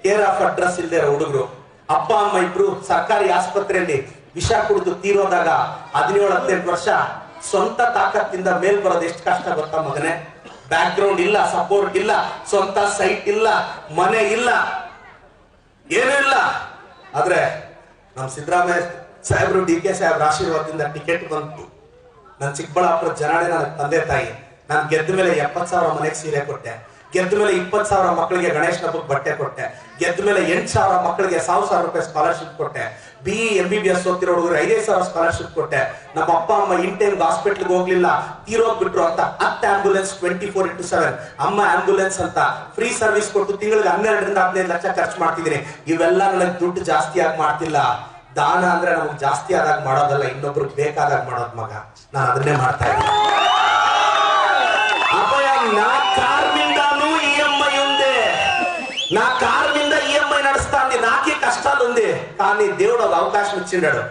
Care of address ಇಲ್ಲದೆ ಇರೋ ಹುಡುಗರು, ಅಪ್ಪ ಅಮ್ಮ ಇಬ್ರು ಸರ್ಕಾರಿ ಆಸ್ಪತ್ರೆಯಲ್ಲಿ ವಿಷ ಕುಡಿದು ತೀರೋದಾಗ 17-18 ವರ್ಷ ಸ್ವಂತ ತಾಕತ್ತಿಂದ ಮೇಲ್ ಬರೋದು ಎಷ್ಟು ಕಷ್ಟ ಗೊತ್ತಾ ಮಗನೇ? ಬ್ಯಾಕ್ ಗ್ರೌಂಡ್ ಇಲ್ಲ, ಸಪೋರ್ಟ್ ಇಲ್ಲ, ಸ್ವಂತ ಸೈಟ್ ಇಲ್ಲ, ಮನೆ ಇಲ್ಲ, ಏನೂ ಇಲ್ಲ. ಆದ್ರೆ ನಮ್ ಸಿದ್ದರಾಮಯ್ಯ ಸಾಹೇಬ್ರು, DK ಸಾಹೇಬ್ರ ಆಶೀರ್ವಾದದಿಂದ ಟಿಕೆಟ್ ಬಂತು. ನನ್ ಚಿಕ್ಕಬಳ್ಳಾಪುರ ಜನಾಡೆ ನನ್ನ ತಂದೆ ತಾಯಿ. ನಾನು ಗೆದ್ದ ಮೇಲೆ 70,000 ಮನೆಗೆ ಸೀರೆ ಕೊಟ್ಟೆ, ಗೆದ್ದ ಮೇಲೆ 20,000 ಮಕ್ಕಳಿಗೆ ಗಣೇಶ ಹಬ್ಬಕ್ಕೆ ಬಟ್ಟೆ ಕೊಟ್ಟೆ, ಗೆದ್ದ ಮೇಲೆ 8,000 ಮಕ್ಕಳಿಗೆ 1,000 ರೂಪಾಯಿ ಸ್ಕಾಲರ್ಶಿಪ್ ಕೊಟ್ಟೆ, BE MBBS ಓದ್ತಿರೋ ಹುಡುಗರು 5,000 ಸ್ಕಾಲರ್ಶಿಪ್ ಕೊಟ್ಟೆ. ನಮ್ಮ ಅಪ್ಪ ಅಮ್ಮ ಇನ್ ಟೈಮ್ ಹಾಸ್ಪಿಟ್ಲ್ಗೆ ಹೋಗ್ಲಿಲ್ಲ, ತೀರೋಗ್ಬಿಟ್ರು ಅಂತ 10 ಆಂಬ್ಯುಲೆನ್ಸ್ 24/7 ಅಮ್ಮ ಆಂಬ್ಯುಲೆನ್ಸ್ ಅಂತ ಫ್ರೀ ಸರ್ವಿಸ್ ಕೊಟ್ಟು ತಿಂಗಳಿಗೆ 12-15 ಲಕ್ಷ ಖರ್ಚು ಮಾಡ್ತಿದ್ದೀನಿ. ಇವೆಲ್ಲ ನನಗೆ ದುಡ್ಡು ಜಾಸ್ತಿ ಆಗಿ ಮಾಡ್ತಿಲ್ಲ. ದಾನ ಅಂದ್ರೆ ನಮಗೆ ಜಾಸ್ತಿ ಆದಾಗ ಮಾಡೋದಲ್ಲ, ಇನ್ನೊಬ್ರಿಗೆ ಬೇಕಾದಾಗ ಮಾಡೋದ್ ಮಗ. ನಾನು ಅದನ್ನೇ ಮಾಡ್ತಾ ಇದ್ದೀನಿ. అబ్బాయి నా కార్ మీదను ఈఎంఐ ఉంది, నా కార్ మీద ఈఎంఐ నడుస్తాంది, నాకే కష్టాలు ఉంది. కానీ దేవుడు ఒక అవకాశం ఇచ్చిండాడు.